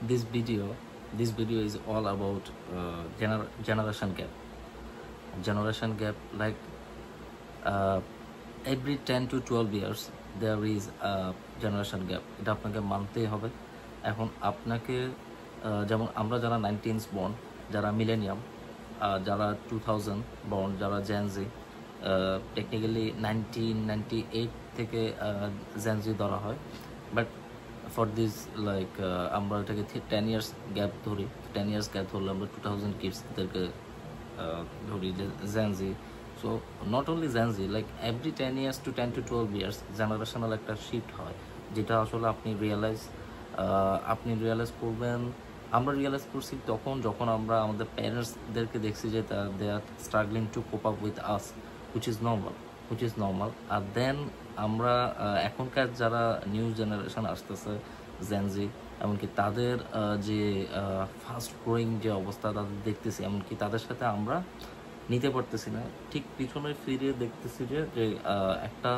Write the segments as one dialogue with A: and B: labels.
A: this video this video is all about generation gap. Like uh, every 10 to 12 years there is a generation gap. এটা আপনাকে মানতেই হবে। এখন আপনাকে যেমন আমরা যারা 19s born, যারা মিলেনিয়াম, যারা 2000 born, যারা জেনজি, টেকনিক্যালি 1998 থেকে জেনজি ধরা হয়, বাট ফর দিস লাইক আমরা এটাকে 10 years গ্যাপ ধরি। 10 years গ্যাপ ধরলে আমরা 2000 কিডসদেরকে ধরি যে Gen Z. So not only Gen Z, like every 10 years to 10 to 12 years generational একটা শিফট হয়, যেটা আসলে আপনি রিয়েলাইজ করবেন। আমরা রিয়েলাইজ করছি তখন যখন আমরা আমাদের প্যারেন্টসদেরকে দেখছি যে they are struggling to cope up with us, which is normal. আর দেন আমরা এখনকার যারা নিউ জেনারেশন আসতেছে জেনজি, এমনকি তাদের যে ফাস্ট গ্রোয়িং যে অবস্থা তাদের দেখতেছি, এমনকি তাদের সাথে আমরা নিতে পারতেছি না। ঠিক পিছনে ফিরে দেখতেছি যে একটা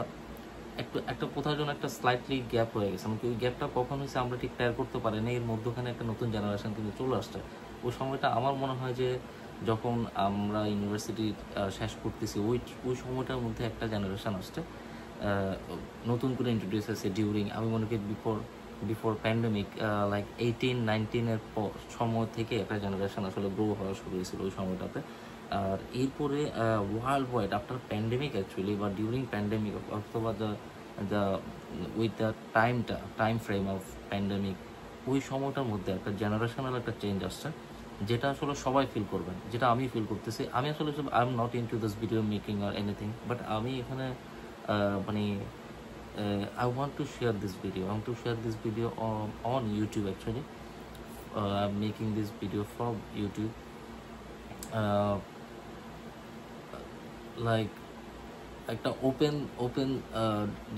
A: একটা কোথাও যেন একটা স্লাইটলি গ্যাপ হয়ে গেছে। এমনকি ওই গ্যাপটা কখন হয়েছে আমরা ঠিক টের করতে পারি না। এর মধ্যখানে একটা নতুন জেনারেশন কিন্তু চলে আসছে। ওই সময়টা আমার মনে হয় যে যখন আমরা ইউনিভার্সিটি শেষ করতেছি, ওই সময়টার মধ্যে একটা জেনারেশন আসছে, নতুন করে ইন্ট্রোডিউস হয়েছে ডিউরিং, আমি মনে করি বিফোর প্যান্ডেমিক, লাইক 18-19-এর সময় থেকে একটা জেনারেশন আসলে গ্রো হওয়া শুরু হয়েছিল ওই সময়টাতে। আর এরপরে world wide after pandemic actually, বা ডিউরিং প্যান্ডেমিক অথবা the with the time frame of pandemic, ওই সময়টার মধ্যে একটা জেনারেশনাল একটা চেঞ্জ আসছে, যেটা আসলে সবাই ফিল করবেন, যেটা আমি ফিল করতেছি। আমি আসলে I am not into this video making or anything, but আমি এখানে মানে I want to share this video. I want to share this video on YouTube actually. I'm making this video from YouTube. Like একটা open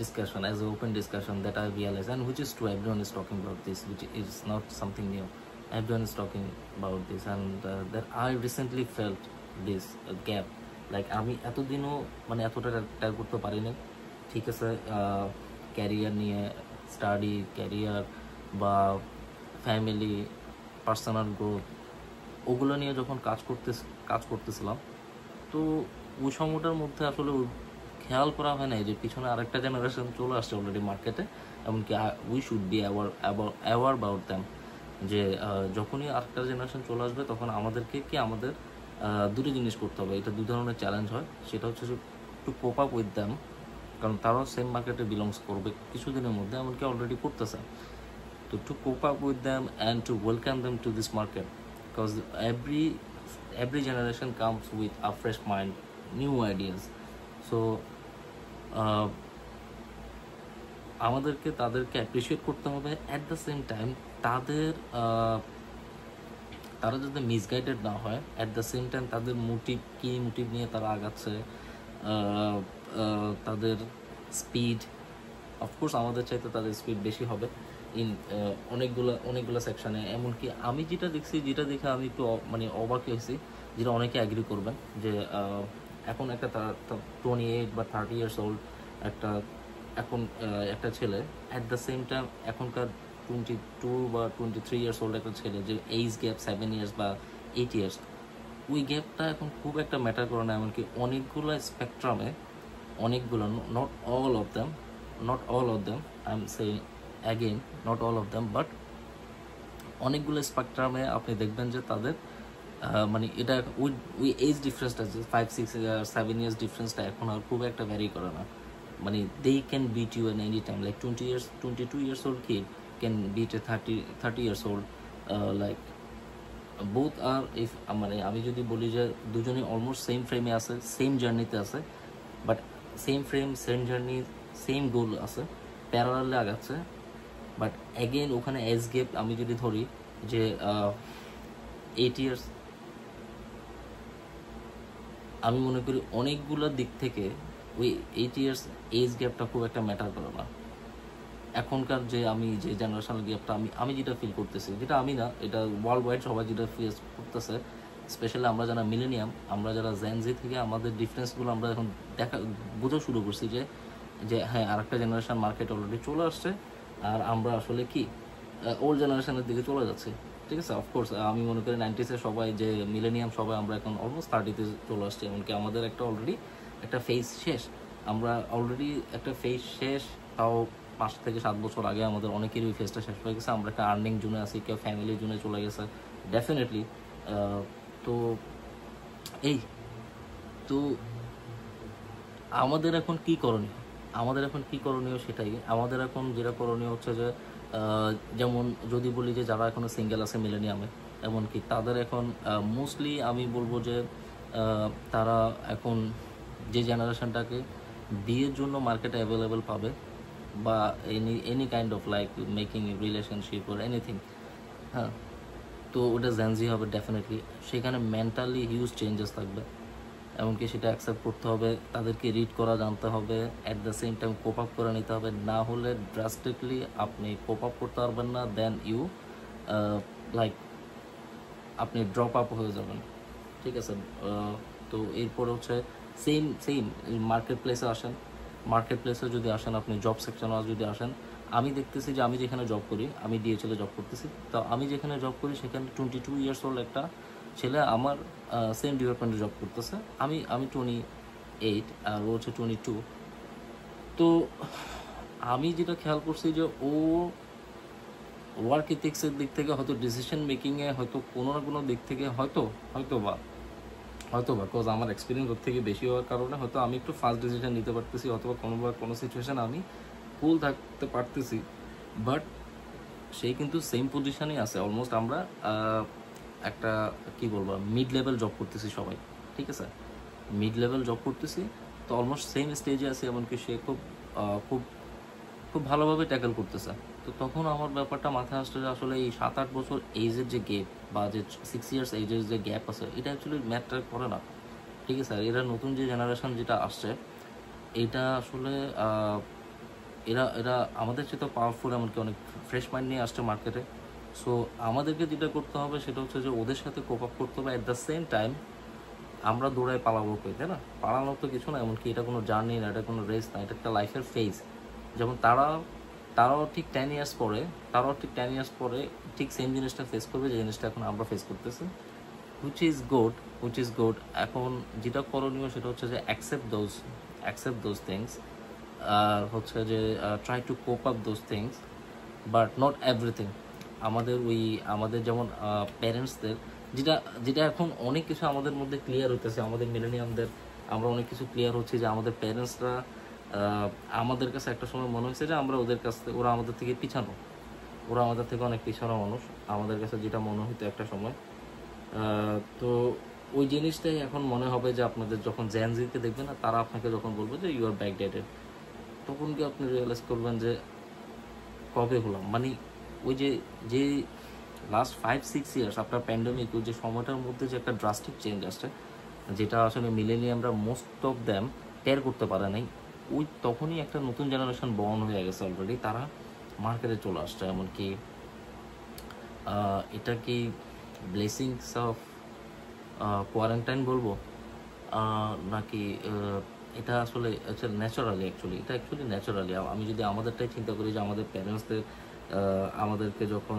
A: discussion, as an open discussion that I realize, and which is true, everyone is talking about this, which is not something new. Everyone is talking about this, and that I recently felt this gap. Like আমি এতদিনও মানে এতটা tag করতে পারিনি। ঠিক আছে, career নিয়ে, career বা family, personal growth, ওগুলো নিয়ে যখন কাজ করতেছিলাম, তো ওই সময়টার মধ্যে আসলে খেয়াল করা হয় না যে পিছনে আরেকটা জেনারেশন চলে আসছে অলরেডি মার্কেটে। এমনকি we should be aware about them, যে যখনই আরেকটা জেনারেশন চলে আসবে তখন আমাদেরকে আমাদের দুটো জিনিস করতে হবে। এটা দুই ধরনের চ্যালেঞ্জ হয়। সেটা হচ্ছে যে two cope up with them, কারণ তারাও সেম মার্কেটে বিলংস করবে কিছুদিনের মধ্যে, এমনকি অলরেডি করতেছে। তো two cope up with them and to welcome them to this market, because every generation comes with a fresh mind, new ideas. So আমাদেরকে তাদেরকে অ্যাপ্রিসিয়েট করতে হবে। অ্যাট দ্য সেম টাইম তারা যাতে মিসগাইডেড না হয়, অ্যাট দ্য সেম টাইম তাদের motive নিয়ে তারা আগাচ্ছে, তাদের স্পিড, অফকোর্স আমাদের চাইতে তাদের স্পিড বেশি হবে ইন অনেকগুলো সেকশানে। এমনকি আমি যেটা দেখে আমি একটু মানে অবাক হয়েছি, যেটা অনেকে অ্যাগ্রি করবেন, যে এখন একটা 28 বা 30 years old একটা ছেলে, অ্যাট দ্য সেম টাইম এখনকার 22 বা 23 years old একটা ছেলে, যে এইজ গ্যাপ 7 years বা 8 years, ওই গ্যাপটা এখন খুব একটা ম্যাটার করে না। এমনকি অনেকগুলো স্পেকট্রামে, not all of them, I'm saying again, not all of them, but অনেকগুলো স্পেকট্রামে আপনি দেখবেন যে তাদের মানে এটা ওই এজ ডিফারেন্সটা, 5-6-7 years ডিফারেন্সটা এখন আর খুব একটা ভ্যারি করে না। মানে they can beat you at any time, like 22 years old kid can beat a 30 years old, like both are, if মানে আমি যদি বলি যে দুজনেই অলমোস্ট সেম ফ্রেমে আছে, সেম জার্নিতে আছে, but same frame, same journey, same goal আছে, প্যারালালে আগাচ্ছে। বাট অ্যাগেন ওখানে এজ গ্যাপ আমি যদি ধরি যে 8 years, আমি মনে করি অনেকগুলো দিক থেকে ওই 8 years এজ গ্যাপটা খুব একটা ম্যাটার করে না। এখনকার যে জেনারেশনাল গ্যাপটা আমি যেটা ফিল করতেছি, যেটা আমি না, এটা ওয়ার্ল্ড ওয়াইড সবাই যেটা ফেস করতেছে, স্পেশালি আমরা যারা মিলেনিয়াম, আমরা যারা জেনজি থেকে আমাদের ডিফারেন্সগুলো আমরা এখন বোঝা শুরু করছি, যে হ্যাঁ আরেকটা জেনারেশন মার্কেট অলরেডি চলে আসছে, আর আমরা আসলে ওল্ড জেনারেশনের দিকে চলে যাচ্ছে। ঠিক আছে, অফকোর্স আমি মনে করি 90s সবাই যে মিলেনিয়াম সবাই আমরা এখন অলমোস্ট 30-তে চলে আসছি, এমনকি আমাদের একটা অলরেডি একটা ফেজ শেষ। আমরা অলরেডি একটা ফেজ শেষ, তাও 5 থেকে 7 বছর আগে আমাদের অনেকেরই ওই ফেজটা শেষ হয়ে গেছে। আমরা একটা আর্নিং জোনে আছি, কেউ ফ্যামিলি জোনে চলে গেছে ডেফিনেটলি। তো এই তো আমাদের এখন কি করণীয়, সেটাই আমাদের এখন যেটা করণীয় হচ্ছে যে যেমন যদি বলি যে যারা এখনো সিঙ্গেল আছে মিলেনিয়ামে, এমনকি তাদের এখন মোস্টলি আমি বলবো যে তারা এখন যে জেনারেশনটাকে বিয়ের জন্য মার্কেটে অ্যাভেলেবেল পাবে, বা any kind of like making relationship or anything, হ্যাঁ, তো ওটা জেনজি হবে ডেফিনেটলি। সেখানে মেন্টালি হিউজ চেঞ্জেস থাকবে, এমনকি সেটা অ্যাকসেপ্ট করতে হবে, তাদেরকে রিড করা জানতে হবে, at the same time cope up করে নিতে হবে। না হলে ড্রাস্টিকলি আপনি কোপ আপ করতে পারবেন না, দেন ইউ লাইক আপনি ড্রপ আপ হয়ে যাবেন। ঠিক আছে, তো এরপরে হচ্ছে সেম মার্কেট প্লেসে আসেন। মার্কেট প্লেসে যদি আসেন, আপনি জব সেকশনে যদি আসেন, আমি দেখতেছি যে আমি যেখানে জব করি, আমি ডিএচএলে জব করতেছি, তো আমি যেখানে জব করি সেখানে 22 ইয়ার্স ওল্ড একটা ছেলে আমার সেম ডিপার্টমেন্টে জব করতেছে। আমি 28 আর ও হচ্ছে 22। তো আমি যেটা খেয়াল করছি যে ও ওয়ার্ক এথিক্সের দিক থেকে হয়তো ডিসিশন মেকিংয়ে হয়তো কোনো না কোনো দিক থেকে হয়তো বা বিকজ আমার এক্সপিরিয়েন্স ওর থেকে বেশি হওয়ার কারণে হয়তো আমি একটু ফাস্ট ডিসিশন নিতে পারতেছি, অথবা কোনো সিচুয়েশানে আমি কুল থাকতে পারতেছি। বাট সেই কিন্তু সেম পজিশনেই আছে। অলমোস্ট আমরা একটা কি বলবো মিড লেভেল জব করতেছি সবাই, ঠিক আছে, মিড লেভেল জব করতেছি, তো অলমোস্ট সেম স্টেজে আছে। এমনকি সে খুব খুব ভালোভাবে ট্যাকেল করতেছে। তো তখন আমার ব্যাপারটা মাথায় আসছে যে আসলে এই 7-8 বছর এইজের যে গ্যাপ, বা যে 6 ইয়ার্স এইজের যে গ্যাপ আছে, এটা অ্যাকচুয়ালি ম্যাটার করে না। ঠিক আছে, এরা নতুন যে জেনারেশন যেটা আসছে, এটা আসলে এরা এরা আমাদের চেয়ে তো পাওয়ারফুল, এমনকি অনেক ফ্রেশ মাইন্ড নিয়ে আসছে মার্কেটে। সো আমাদেরকে যেটা করতে হবে সেটা হচ্ছে যে ওদের সাথে কোপ আপ করতে হবে। অ্যাট দ্য সেম টাইম আমরা দৌড়ায় পালাবো কই, তাই না? পালানোর তো কিছু না, এমনকি এটা কোনো জার্নি না, এটা কোনো রেস না, এটা একটা লাইফের ফেজ। যেমন তারাও ঠিক 10 ইয়ার্স পরে ঠিক সেম জিনিসটা ফেস করবে, যে জিনিসটা এখন আমরা ফেস করতেছি, হুইচ ইজ গুড। এখন যেটা করণীয় সেটা হচ্ছে যে অ্যাকসেপ্ট দোজ থিংস, আর হচ্ছে যে try to cope up those things, but not everything. আমাদের যেমন প্যারেন্টসদের যেটা যেটা এখন অনেক কিছু আমাদের মধ্যে ক্লিয়ার হইতেছে, আমাদের মিলেনিয়ামদের আমরা অনেক কিছু ক্লিয়ার হচ্ছে যে আমাদের প্যারেন্টসরা আমাদের কাছে একটা সময় মনে হয়েছে যে আমরা ওদের কাছ থেকে, ওরা আমাদের থেকে পিছানো, ওরা আমাদের থেকে অনেক পিছানো মানুষ, আমাদের কাছে যেটা মনে হইতো একটা সময়। তো ওই জিনিসটাই এখন মনে হবে যে আপনাদের যখন জেনজিকে দেখবেন না, তারা আপনাকে যখন বলবে যে ইউ আর ব্যাকডেটেড, তখন কি আপনি রিয়েলাইজ করবেন যে কবে হলাম। মানে ওই যে যে লাস্ট 5-6 ইয়ার্স আপনার প্যান্ডেমিক, ওই যে সময়টার মধ্যে যে একটা ড্রাস্টিক চেঞ্জ আসছে, যেটা আসলে মিলেনিয়ামরা মোস্ট অফ দ্যাম টের করতে পারে নাই, ওই তখনই একটা নতুন জেনারেশন বর্ন হয়ে গেছে অলরেডি, তারা মার্কেটে চলে আসছে। এমনকি এটা কি ব্লেসিংস অফ কোয়ারেন্টাইন বলবো, নাকি এটা আসলে ন্যাচারালি আমি যদি আমাদেরটাই চিন্তা করি, যে আমাদের প্যারেন্টসদের আমাদেরকে যখন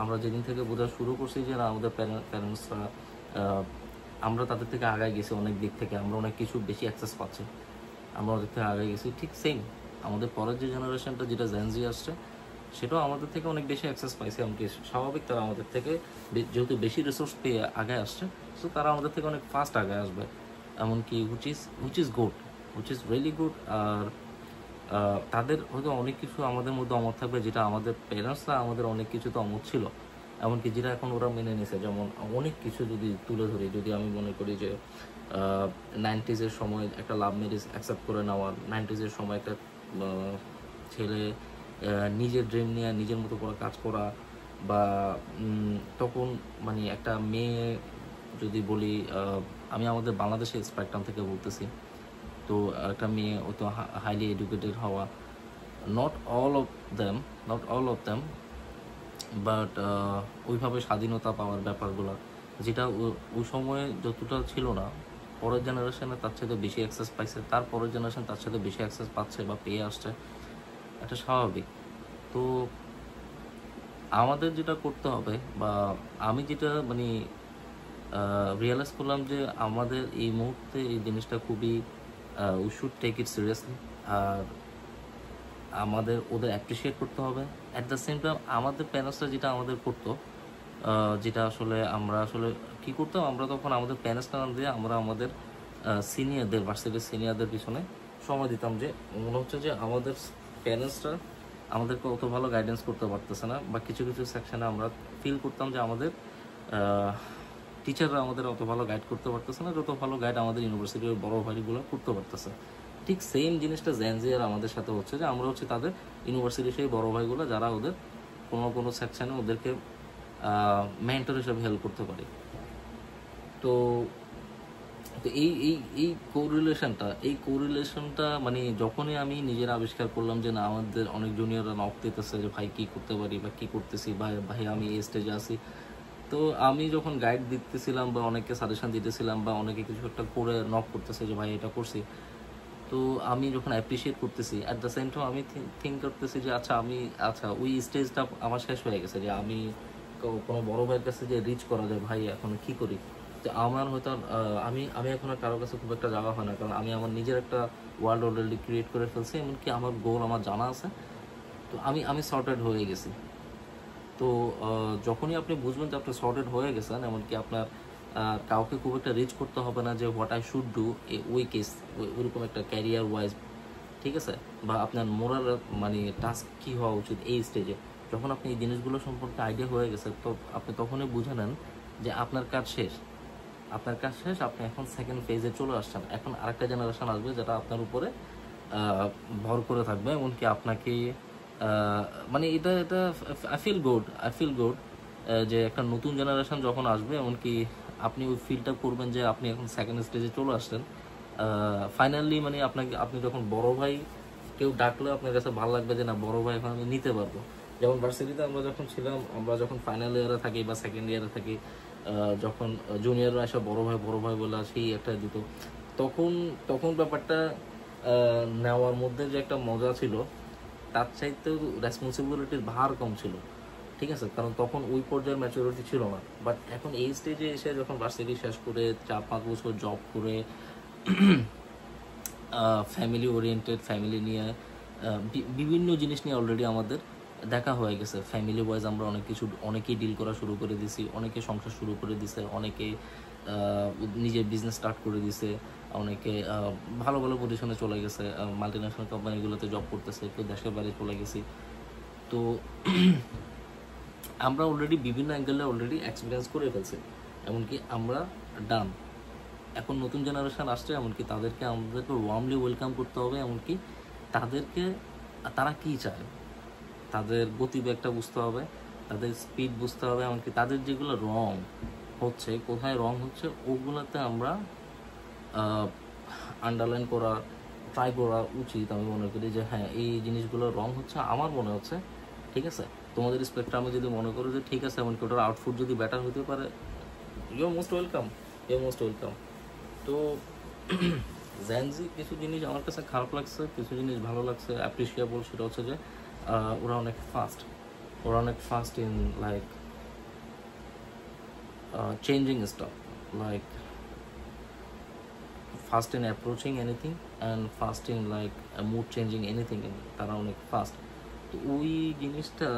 A: আমরা যেদিন থেকে বোঝা শুরু করছি যে না, আমাদের প্যারেন্টসরা আমরা তাদের থেকে আগায় গেছি অনেক দিক থেকে, আমরা অনেক কিছু বেশি অ্যাক্সেস পাচ্ছি, আমরা ওদের থেকে আগায় গেছি। ঠিক সেম আমাদের পরের যে জেনারেশনটা যেটা জেনজি আসছে, সেটাও আমাদের থেকে অনেক বেশি অ্যাক্সেস পাইছে। এমনকি স্বাভাবিক তারা আমাদের থেকে যেহেতু বেশি রিসোর্স পেয়ে আগে আসছে, সো তারা আমাদের থেকে অনেক ফাস্ট আগে আসবে। এমনকি হুইচ ইজ রিয়েলি গুড। আর তাদের হয়তো অনেক কিছু আমাদের মধ্যে অমত থাকবে, যেটা আমাদের প্যারেন্টসরা আমাদের অনেক কিছু তো অমত ছিল, এমনকি যেটা এখন ওরা মেনে নিয়েছে। যেমন অনেক কিছু যদি তুলে ধরি, যদি আমি মনে করি যে 90s সময় একটা লাভ ম্যারেজ অ্যাকসেপ্ট করে নেওয়া, 90s সময় একটা ছেলে নিজের ড্রিম নিয়ে নিজের মতো করে কাজ করা, বা তখন মানে একটা মেয়ে যদি বলি, আমি আমাদের বাংলাদেশের স্পেকট্রাম থেকে বলতেছি, তো একটা মেয়ে ও তো হাইলি এডুকেটেড হওয়া, not all of them, but ওইভাবে স্বাধীনতা পাওয়ার ব্যাপারগুলো, যেটা ওই সময়ে যতটা ছিল না, পরের জেনারেশনে তার সাথে বেশি অ্যাক্সেস পাইছে, তার পরের জেনারেশন তার সাথে বেশি অ্যাক্সেস পাচ্ছে বা পেয়ে আসছে, এটা স্বাভাবিক। তো আমাদের যেটা করতে হবে বা আমি যেটা মানে রিয়েলাইজ করলাম যে আমাদের এই মুহূর্তে এই জিনিসটা খুবই we should take it seriously. আর আমাদের ওদের অ্যাপ্রিসিয়েট করতে হবে। অ্যাট দ্য সেম টাইম আমাদের প্যারেন্টসরা যেটা আমাদের করতো, যেটা আসলে আমরা আসলে কী করতাম, আমরা তখন আমাদের প্যারেন্টসটা না দিয়ে আমরা আমাদের সিনিয়রদের, ভার্সিটির সিনিয়রদের পিছনে সময় দিতাম। যে মনে হচ্ছে যে আমাদের প্যারেন্টসরা আমাদেরকে অত ভালো গাইডেন্স করতে পারতেছে না, বা কিছু কিছু সেকশনে আমরা ফিল করতাম যে আমাদের টিচাররা আমাদের অত ভালো গাইড করতে পারতেছে না, যত ভালো গাইড আমাদের ইউনিভার্সিটির বড় ভাইগুলো করতে পারতেছে। ঠিক সেম জিনিসটা জেনজিয়ার আমাদের সাথে হচ্ছে, যে আমরা হচ্ছে তাদের ইউনিভার্সিটির সেই বড় ভাইগুলো যারা ওদের কোনো কোনো সেকশানে ওদেরকে মেন্টর হিসেবে হেল্প করতে পারি। তো তো এই কোরিলেশনটা মানে যখনই আমি নিজের আবিষ্কার করলাম যে না, আমাদের অনেক জুনিয়ররা নক দিতেছে যে ভাই কী করতে পারি বা কী করতেছি, ভাই ভাই আমি এই স্টেজে আছি। তো আমি যখন গাইড দিতেছিলাম বা অনেককে সাজেশন দিতেছিলাম বা অনেকে কিছু একটা করে নক করতেছে যে ভাই এটা করছি, তো আমি যখন অ্যাপ্রিসিয়েট করতেছি, অ্যাট দ্য সেম টাইম আমি থিঙ্ক করতেছি যে আচ্ছা ওই স্টেজটা আমার শেষ হয়ে গেছে, যে আমি কোনো বড় ভাইয়ের কাছে যে রিচ করা যায় ভাই এখন কি করি। তো আমার হয়তো আমি আমি এখন আর কারোর কাছে খুব একটা যাওয়া হয় না, কারণ আমি আমার নিজের একটা ওয়ার্ল্ড অলরেডি ক্রিয়েট করে ফেলছি, এমনকি আমার গোল আমার জানা আছে। তো আমি সর্টেড হয়ে গেছি। তো যখনই আপনি বুঝবেন যে আপনি সর্টেড হয়ে গেছেন, এমনকি আপনার কাউকে খুব একটা রিচ করতে হবে না যে হোয়াট আই শুড ডু ওই কেস, ওইরকম একটা ক্যারিয়ার ওয়াইজ, ঠিক আছে, বা আপনার মোরাল মানে টাস্ক কী হওয়া উচিত এই স্টেজে, যখন আপনি এই জিনিসগুলো সম্পর্কে আইডিয়া হয়ে গেছে, তো আপনি তখনই বুঝে নেন যে আপনার কাজ শেষ। আপনার কাজ শেষ, আপনি এখন সেকেন্ড ফেজে চলে আসছেন। এখন আরেকটা জেনারেশন আসবে যেটা আপনার উপরে ভর করে থাকবে, এমনকি আপনাকে মানে এটা এটা আই ফিল গুড যে একটা নতুন জেনারেশন যখন আসবে, এমনকি আপনি ওই ফিলটা করবেন যে আপনি এখন সেকেন্ড স্টেজে চলে আসছেন ফাইনালি। মানে আপনি যখন বড় ভাই কেউ ডাকলে আপনার কাছে ভালো লাগবে যে না, বড় ভাই এখন আমি নিতে পারবো। যেমন ভার্সিটিতে আমরা যখন ছিলাম, আমরা যখন ফাইনাল ইয়ারে থাকি বা সেকেন্ড ইয়ারে থাকি, যখন জুনিয়ররা এসে বড় ভাই বলে সেই একটা দিত, তখন তখন ব্যাপারটা নেওয়ার মধ্যে যে একটা মজা ছিল, তার চাইতেও রেসপন্সিবিলিটির ভার কম ছিল, ঠিক আছে, কারণ তখন ওই পর্যায়ের ম্যাচুরিটি ছিল না। বাট এখন এই স্টেজে এসে যখন ভার্সিটি শেষ করে 4-5 বছর জব করে ফ্যামিলি ওরিয়েন্টেড, ফ্যামিলি নিয়ে বিভিন্ন জিনিস নিয়ে অলরেডি আমাদের দেখা হয়ে গেছে। ফ্যামিলি ওয়াইজ আমরা অনেকেই ডিল করা শুরু করে দিছি, অনেকে সংসার শুরু করে দিছে, অনেকে নিজের বিজনেস স্টার্ট করে দিছে, অনেকে ভালো ভালো পজিশনে চলে গেছে, মাল্টি ন্যাশনাল কোম্পানিগুলোতে জব করতেছে, কেউ দেশের বাইরে চলে গেছি। তো আমরা অলরেডি বিভিন্ন অ্যাঙ্গেলে অলরেডি এক্সপিরিয়েন্স করে ফেলছি, এমনকি আমরা ডান। এখন নতুন জেনারেশন আসছে, এমনকি আমাদেরকে ওয়ার্মলি ওয়েলকাম করতে হবে, এমনকি তারা কী চায়, তাদের গতিবেগটা বুঝতে হবে, তাদের স্পিড বুঝতে হবে, এমনকি তাদের যেগুলো রং হচ্ছে, কোথায় রং হচ্ছে, ওগুলোতে আমরা আন্ডারলাইন করা, ট্রাই করা উচিত। আমি মনে করি যে হ্যাঁ, এই জিনিসগুলো রং হচ্ছে, আমার মনে হচ্ছে ঠিক আছে, তোমাদের স্পেকট্রামে যদি মনে করো যে ঠিক আছে, এমনকি ওটার আউটপুট যদি বেটার হতে পারে, ইউ মোস্ট ওয়েলকাম। তো জেনজি কিছু জিনিস আমার কাছে খারাপ লাগছে, কিছু জিনিস ভালো লাগছে, অ্যাপ্রিসিয়েবল। সেটা হচ্ছে যে ওরা অনেক fast in like changing stuff, like fast in approaching anything and fast in like mood changing anything, তারা অনেক ফাস্ট। তো ওই জিনিসটা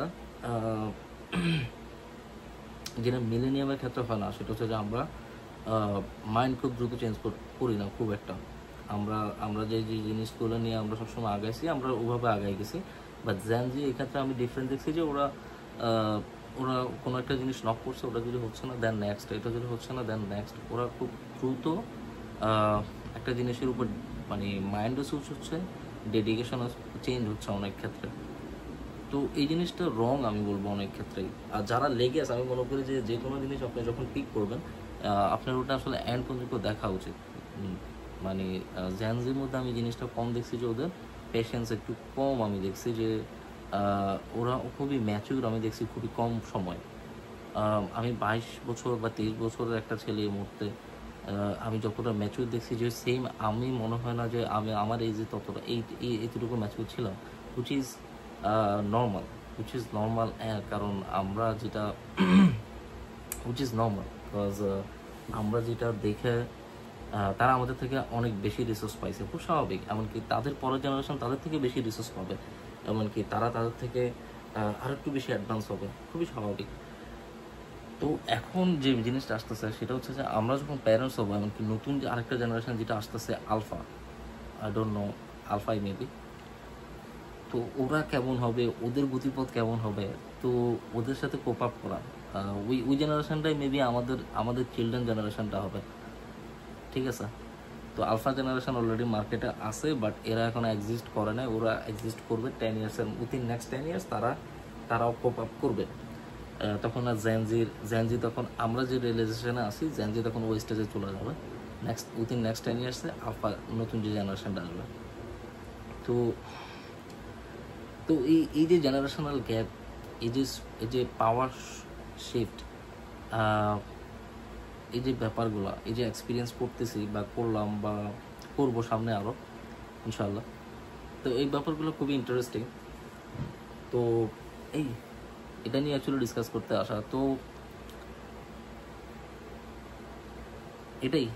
A: যেটা মিলেনিয়ামের ক্ষেত্রে হয় না, সেটা হচ্ছে যে আমরা মাইন্ড খুব দ্রুত চেঞ্জ করি না খুব একটা। আমরা যে জিনিসগুলো নিয়ে আমরা সবসময় আগাইছি, আমরা ওভাবে আগাই গেছি। বাট জেনজি এই ক্ষেত্রে আমি ডিফারেন্ট দেখছি যে ওরা কোনো একটা জিনিস নক করছে, ওটা যদি হচ্ছে না দেন নেক্সট, এটা যদি হচ্ছে না দেন নেক্সট। ওরা খুব দ্রুত একটা জিনিসের উপর মানে মাইন্ডও সুইচ হচ্ছে, ডেডিকেশন চেঞ্জ হচ্ছে অনেক ক্ষেত্রে। তো এই জিনিসটা রং আমি বলবো অনেক ক্ষেত্রেই। আর যারা লেগে আছে, আমি মনে করি যে কোনো জিনিস আপনি যখন পিক করবেন, আপনার ওটা আসলে এন্ড পর্যন্ত দেখা উচিত। মানে জেনজির মধ্যে আমি জিনিসটা কম দেখছি যে ওদের পেশেন্স একটু কম, আমি দেখছি যে ওরা খুবই ম্যাচিউর, আমি দেখছি খুবই কম সময়। আমি 22 বছর বা 23 বছরের একটা ছেলে এই মুহূর্তে আমি যতটা ম্যাচিউর দেখছি, যে সেম আমি মনে হয় না যে আমি আমার এজে ততটা এইটুকু ম্যাচিউর ছিলাম, which is normal. which is normal, কারণ আমরা যেটা which is normal because আমরা যেটা দেখে তারা আমাদের থেকে অনেক বেশি রিসোর্স পাইছে, খুব স্বাভাবিক। এমনকি তাদের পরের জেনারেশন তাদের থেকে বেশি রিসোর্স পাবে, এমনকি তারা তাদের থেকে আর একটু বেশি অ্যাডভান্স হবে, খুবই স্বাভাবিক। তো এখন যে জিনিসটা আসতেছে সেটা হচ্ছে যে আমরা যখন প্যারেন্টস হবো, এমনকি নতুন যে আরেকটা জেনারেশন যেটা আসতেছে আলফা, আই ডোন্ট নো, আলফাই মেবি, তো ওরা কেমন হবে, ওদের গতিপথ কেমন হবে, তো ওদের সাথে কোপ আপ করা, ওই জেনারেশনটাই মেবি আমাদের চিলড্রেন জেনারেশনটা হবে, ঠিক আছে। তো আলফা জেনারেশন অলরেডি মার্কেটে আছে, বাট এরা এখন এক্সিস্ট করে না, ওরা এক্সিস্ট করবে 10 ইয়ার্সের, উইথিন নেক্সট 10 ইয়ার্স তারাও কোপ আপ করবে। তখন আর জেনজি তখন আমরা যে রিয়েলাইজেশনে আসি, জেনজি তখন ওই স্টেজে চলে যাবে, উইথিন নেক্সট 10 ইয়ার্সে আলফা নতুন যে জেনারেশনটা আসবে। তো তো এই যে জেনারেশনাল গ্যাপ, এই যে পাওয়ার শিফট, এই যে ব্যাপারগুলো, এই যে এক্সপিরিয়েন্স করতেছি বা করলাম বা করবো সামনে আরও ইনশাল্লাহ, তো এই ব্যাপারগুলো খুবই ইন্টারেস্টিং। তো এটা নিয়ে অ্যাকচুয়ালি ডিসকাস করতে আসা, তো এটাই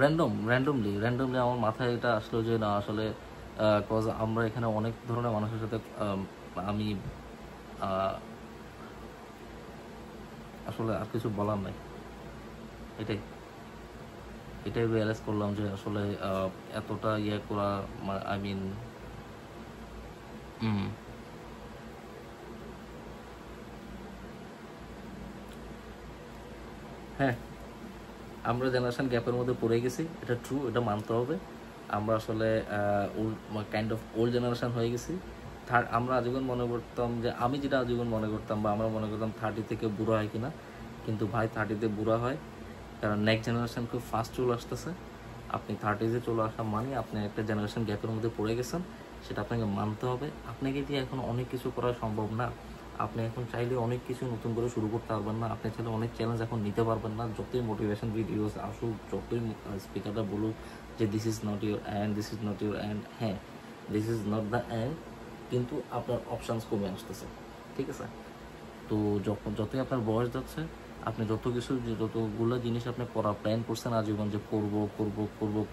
A: র্যান্ডমলি আমার মাথায় এটা আসলো যে না আসলে কজ আমরা এখানে অনেক ধরনের মানুষের সাথে আমি আসলে আর কিছু বলার নাই, এটাই রিয়েলাইজ করলাম যে আসলে এতটা ইয়ে করা, আই মিন হ্যাঁ, আমরা জেনারেশন গ্যাপের মধ্যে পড়ে গেছি, এটা ট্রু, এটা মানতে হবে। আমরা আসলে কাইন্ড অফ ওল্ড জেনারেশন হয়ে গেছি। আমরা আজীবন মনে করতাম যে, আমি যেটা আজীবন মনে করতাম বা আমরা মনে করতাম 30 থেকে বুড়ো হয় কিনা, কিন্তু ভাই 30-তে বুড়া হয়, কারণ নেক্সট জেনারেশন খুব ফাস্ট চলে আসতেছে। আপনি 30-এ চলে আসা মানে আপনি একটা জেনারেশন গ্যাপের মধ্যে পড়ে গেছেন, সেটা আপনাকে মানতে হবে। আপনাকে দিয়ে এখন অনেক কিছু করা সম্ভব না, আপনি এখন চাইলে অনেক কিছু নতুন করে শুরু করতে পারবেন না, আপনি চাইলে অনেক চ্যালেঞ্জ এখন নিতে পারবেন না। যতই মোটিভেশন ভিডিওস আসুক, যতই স্পিকারটা বলুক যে this is not your end, this is not your end, হ্যাঁ this is not the end, কিন্তু আপনার অপশানস কমে আসতেছে, ঠিক আছে। তো যতই আপনার বয়স যাচ্ছে, আপনি যতগুলো জিনিস আপনি করার প্ল্যান করছেন আজীবন যে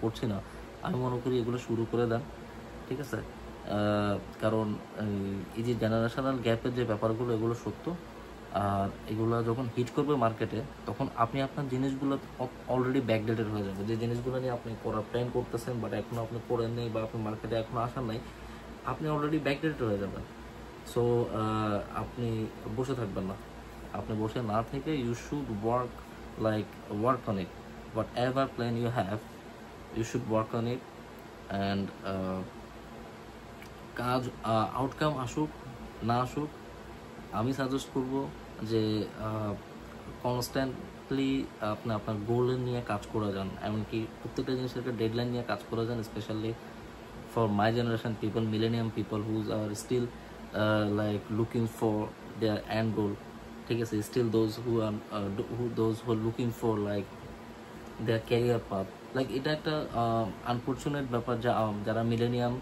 A: করছি না, আমি মনে করি এগুলো শুরু করে দেন, ঠিক আছে। কারণ এই যে জেনারেশনাল গ্যাপের যে ব্যাপারগুলো, এগুলো সত্য। আর এগুলো যখন হিট করবে মার্কেটে, তখন আপনি আপনার জিনিসগুলো অলরেডি ব্যাকডেটেড হয়ে যাবে। যে জিনিসগুলো নিয়ে আপনি করার প্ল্যান করতেছেন বাট এখনও আপনি করেন নেই বা আপনি মার্কেটে এখনও আসার নাই, আপনি অলরেডি ব্যাকডেটেড হয়ে যাবেন। সো আপনি বসে থাকবেন না, আপনি বসে না থেকে you should work on it, whatever plan you have, you should work on it. And কাজ আউটকাম আসুক না আসুক, আমি সাজেস্ট করব যে কনস্ট্যান্টলি আপনি আপনার গোল নিয়ে কাজ করে যান, এমনকি প্রত্যেকটা জিনিসের একটা ডেডলাইন নিয়ে কাজ করে যান, specially for my generation people, millennium people whose are still like looking for their end goal, ঠিক আছে। Still those who are looking for like their career path, like এটা একটা আনফর্চুনেট ব্যাপার যারা মিলেনিয়াম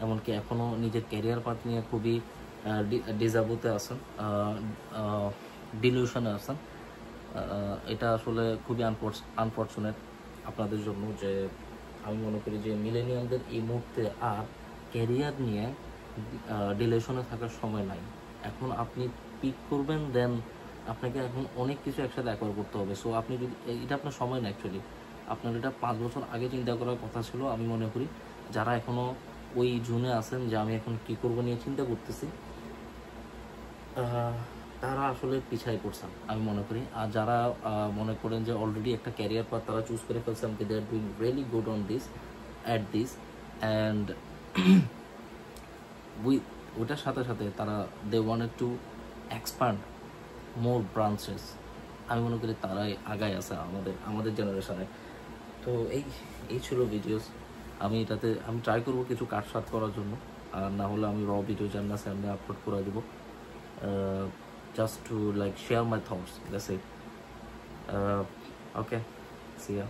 A: এমনকি এখনও নিজের ক্যারিয়ার পাথ নিয়ে খুবই ডিজাবুতে আছেন, ডিলিউশনে আছেন। এটা আসলে খুবই আনফর্চুনেট আপনাদের জন্য, যে আমি মনে করি যে মিলেনিয়ামদের এই মুহূর্তে আর ক্যারিয়ার নিয়ে ডিলিউশনে থাকার সময় নাই। এখন আপনি পিক করবেন, দেন আপনাকে এখন অনেক কিছু একসাথে একবার করতে হবে। সো আপনি যদি এটা আপনার সময় না, অ্যাকচুয়ালি আপনার এটা 5 বছর আগে চিন্তা করার কথা ছিল। আমি মনে করি যারা এখনও ওই জুনে আছেন যে আমি এখন কী করবো নিয়ে চিন্তা করতেছি, তারা আসলে পিছায় পড়ছেন আমি মনে করি। আর যারা মনে করেন যে অলরেডি একটা ক্যারিয়ার পাথ তারা চুজ করে ফেলছেন, they are doing really good on this at this, and ওটার সাথে সাথে তারা they wanted to expand more branches, আমি মনে করি তারাই আগায় আছে আমাদের জেনারেশনে। তো এই ছিল ভিডিওস। আমি ট্রাই করবো কিছু কাটসাট করার জন্য, আর না হলে আমি র ভিডিও জানার সামনে আপলোড করে দেবো, just to like share my thoughts. That's it. Okay, see ya.